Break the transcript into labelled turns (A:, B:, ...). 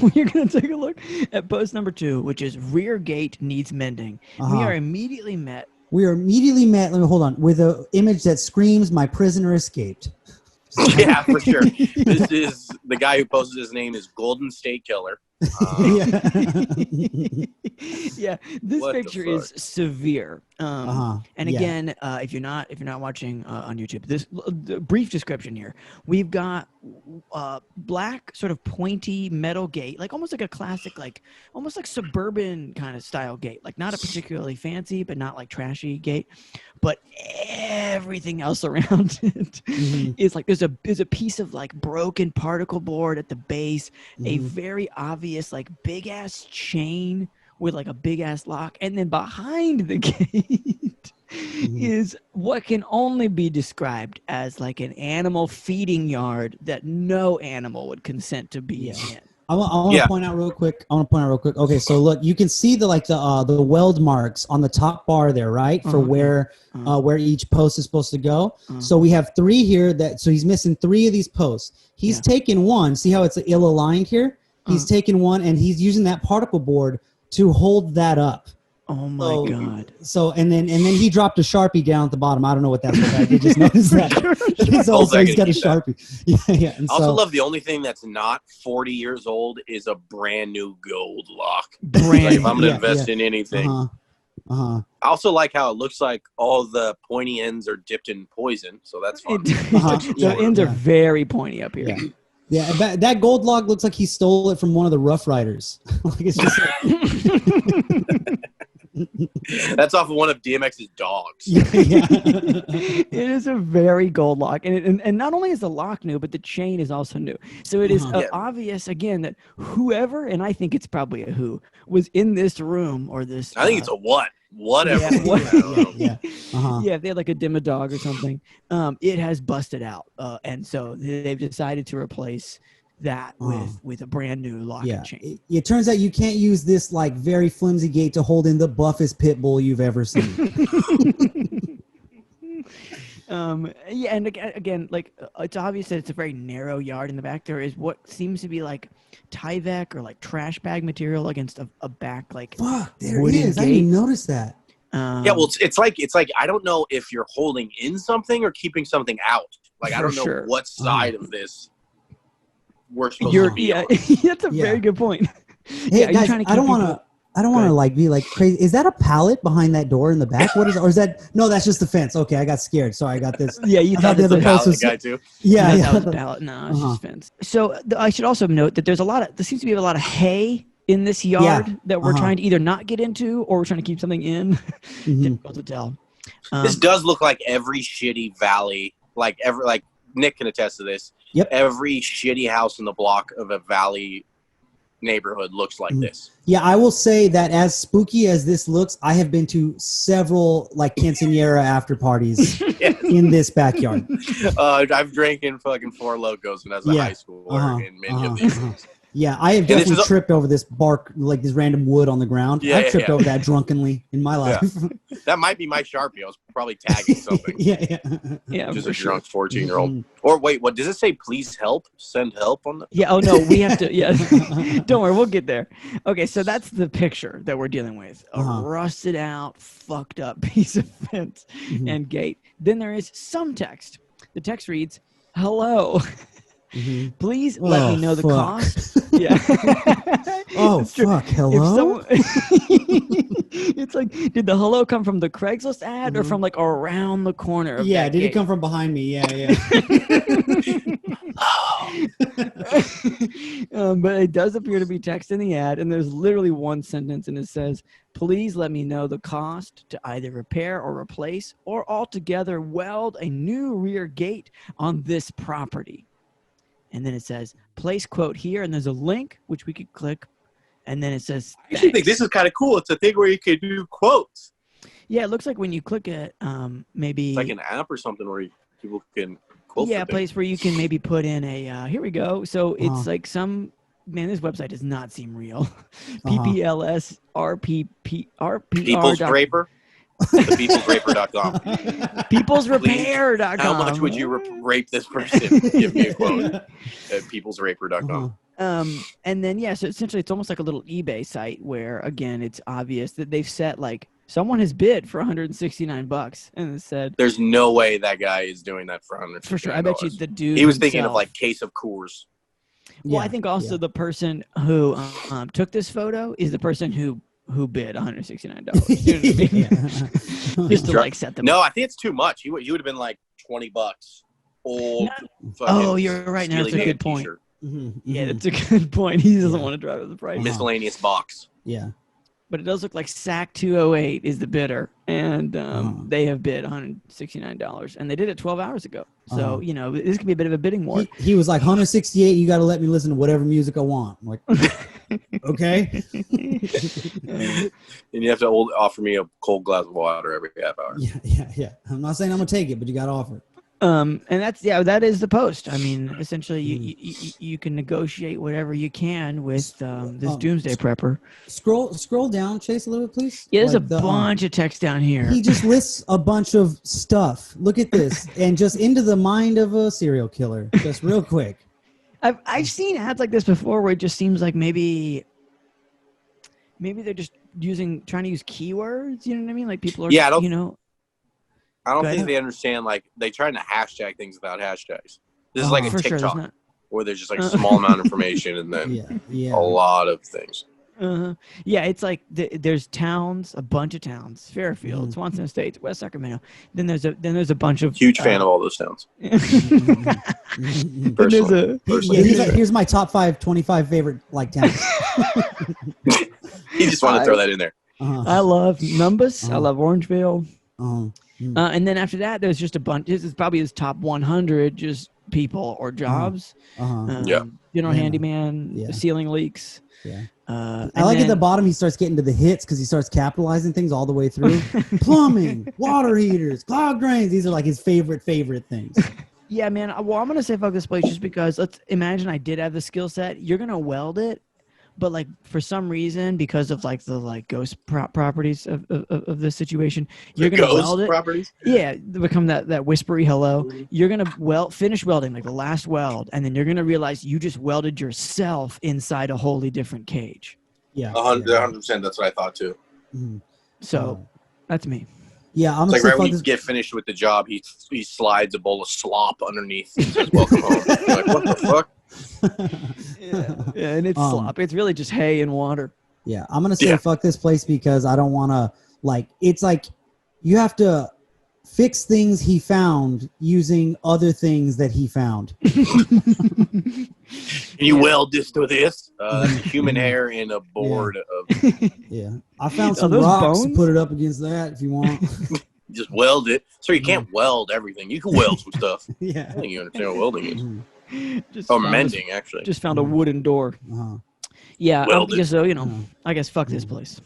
A: We're going to take a look at post number 2, which is rear gate needs mending. We are immediately met.
B: Let me hold on, with an image that screams, "My prisoner escaped."
C: Yeah, for sure. This is the guy who posted. His name is Golden State Killer.
A: Yeah, this picture is severe. And again, if you're not watching on YouTube, this brief description here. We've got black, sort of pointy metal gate, like almost like a classic, like almost like suburban kind of style gate, like not a particularly fancy, but not like trashy gate. But everything else around it is like there's a piece of like broken particle board at the base, a very obvious like big ass chain with like a big ass lock, and then behind the gate is what can only be described as like an animal feeding yard that no animal would consent to be in.
B: I want to point out real quick. Okay, so look, you can see the weld marks on the top bar there, right? For where each post is supposed to go. So we have 3 here. So he's missing 3 of these posts. He's taken one. See how it's ill aligned here? He's taken one, and he's using that particle board to hold that up.
A: Oh my God!
B: So and then he dropped a Sharpie down at the bottom. I don't know what that's about. I did just notice that. He's got a Sharpie. Yeah. And
C: I also love the only thing that's not 40 years old is a brand new gold lock. If I'm gonna invest in anything. I also like how it looks like all the pointy ends are dipped in poison, so that's fun.
A: The ends are very pointy up here.
B: Yeah, that gold log looks like he stole it from one of the Rough Riders. Like it's just
C: that's off of one of DMX's dogs.
A: It is a very gold lock, and not only is the lock new, but the chain is also new. So it is obvious again that whoever, and I think it's probably a who, was in this room or this.
C: I think it's a what. Whatever.
A: Yeah, if they had like a Dimmadog or something, it has busted out, and so they've decided to replace that with a brand new lock and chain.
B: It turns out you can't use this like very flimsy gate to hold in the buffest pit bull you've ever seen.
A: And again, like it's obvious that it's a very narrow yard in the back. There is what seems to be like Tyvek or like trash bag material against a back like
B: there it is. Gate. I didn't notice that.
C: It's like I don't know if you're holding in something or keeping something out. Like I don't know what side of this we're supposed to be on.
A: That's a very good point.
B: Hey guys, I don't want to like be like crazy. Is that a pallet behind that door in the back? What is? Or is that? No, that's just the fence. Okay, I got scared. Sorry, I got this.
A: You thought the other
C: pallet was guy too.
A: That was a pallet. No, it's just fence. So I should also note that there seems to be a lot of hay in this yard that we're trying to either not get into or we're trying to keep something in. Difficult to tell.
C: This does look like every shitty valley. Like Nick can attest to this.
B: Yep.
C: Every shitty house in the block of a valley neighborhood looks like this.
B: Yeah, I will say that as spooky as this looks, I have been to several like quinceañera after parties in this backyard.
C: I've drank in fucking Four Locos when I was in high school in many of these things.
B: Yeah, I have definitely tripped over this bark, like this random wood on the ground. I've tripped over that drunkenly in my life.
C: Yeah. That might be my Sharpie. I was probably tagging something.
A: Yeah.
C: Just a drunk 14-year-old. Or wait, what does it say? Please help? Send help on the.
A: Yeah. Oh no, we have to. Yeah. Don't worry, we'll get there. Okay, so that's the picture that we're dealing with: a rusted out, fucked up piece of fence and gate. Then there is some text. The text reads, "Hello. Please let me know the cost." Yeah.
B: Fuck. Hello.
A: It's like, did the hello come from the Craigslist ad or from like around the corner? Of
B: did it come from behind me? Yeah.
A: But it does appear to be text in the ad, and there's literally one sentence, and it says, "Please let me know the cost to either repair or replace or altogether weld a new rear gate on this property." And then it says, place quote here, and there's a link which we could click. And then it says,
C: I actually think this is kind of cool. It's a thing where you can do quotes.
A: Yeah, it looks like when you click it, maybe
C: it's like an app or something where people can quote.
A: Yeah, a place where you can maybe put in a, here we go. So it's like this website does not seem real. PPLS RPR.
C: People's Draper. ThePeoplesRaper.com.
A: Peoplesrepair.com.
C: How much would you rape this person? Give me a quote at peoplesraper.com.
A: And then so essentially it's almost like a little eBay site where again it's obvious that they've set like someone has bid for $169 and it said
C: there's no way that guy is doing that for $169.
A: For sure. I bet you the dude
C: he was
A: himself,
C: thinking of like case of Coors.
A: Well, I think also the person who took this photo is the person who bid $169. You know what I mean? Just to like set them.
C: No, I think it's too much. You would have been like $20. Old.
A: Oh, you're right. Now that's a good point. Yeah, that's a good point. He doesn't want to drive up the price.
C: Miscellaneous box.
B: Yeah.
A: But it does look like SAC 208 is the bidder, and they have bid $169, and they did it 12 hours ago. So you know this could be a bit of a bidding war.
B: He was like 168. You got to let me listen to whatever music I want. I'm like, okay.
C: And you have to offer me a cold glass of water every half hour.
B: Yeah. I'm not saying I'm gonna take it, but you got to offer it.
A: And that is the post. I mean, essentially, you can negotiate whatever you can with this doomsday prepper.
B: Scroll down, Chase, a little bit, please.
A: Yeah, there's a bunch of text down here.
B: He just lists a bunch of stuff. Look at this, and just into the mind of a serial killer, just real quick.
A: I've seen ads like this before, where it just seems like maybe they're just trying to use keywords. You know what I mean? Like people are,
C: I don't think they understand, like, they trying to hashtag things without hashtags. This is like a TikTok where there's just like a small amount of information and then a lot of things.
A: Yeah, it's like there's towns, a bunch of towns: Fairfield, Swanson Estates, West Sacramento. Then there's a bunch of
C: huge fan of all those towns.
B: Here's my top 25 favorite like towns.
C: He just wanted to throw that in there.
A: I love Numbus. I love Orangeville. And then after that, there's just a bunch. This is probably his top 100 just people or jobs. General handyman, ceiling leaks.
B: Yeah. I like at the bottom, he starts getting to the hits because he starts capitalizing things all the way through. Plumbing, water heaters, clogged drains. These are like his favorite things. Yeah,
A: man. Well, I'm going to say fuck this place just because let's imagine I did have the skill set. You're going to weld it. But like for some reason, because of like the ghost properties of this situation, you're gonna weld it.
C: Properties?
A: Yeah, become that whispery hello. You're gonna finish welding like the last weld, and then you're gonna realize you just welded yourself inside a wholly different cage.
B: Yeah,
C: 100%. That's what I thought too.
A: So that's me.
B: Yeah, I'm
C: like right when you get finished with the job, he slides a bowl of slop underneath and says, "Welcome home." You're like, what the fuck?
A: Yeah, and it's slop. It's really just hay and water.
B: Yeah, I'm gonna say fuck this place because I don't want to it's like you have to fix things he found using other things that he found.
C: You weld this to this human hair and a board of.
B: Yeah, I found some rocks to put it up against that if you want.
C: Just weld it. So you can't weld everything. You can weld some stuff.
B: Yeah,
C: I think you understand what welding is. Mending actually.
A: Just found a wooden door. Yeah, I guess so. I guess fuck this place.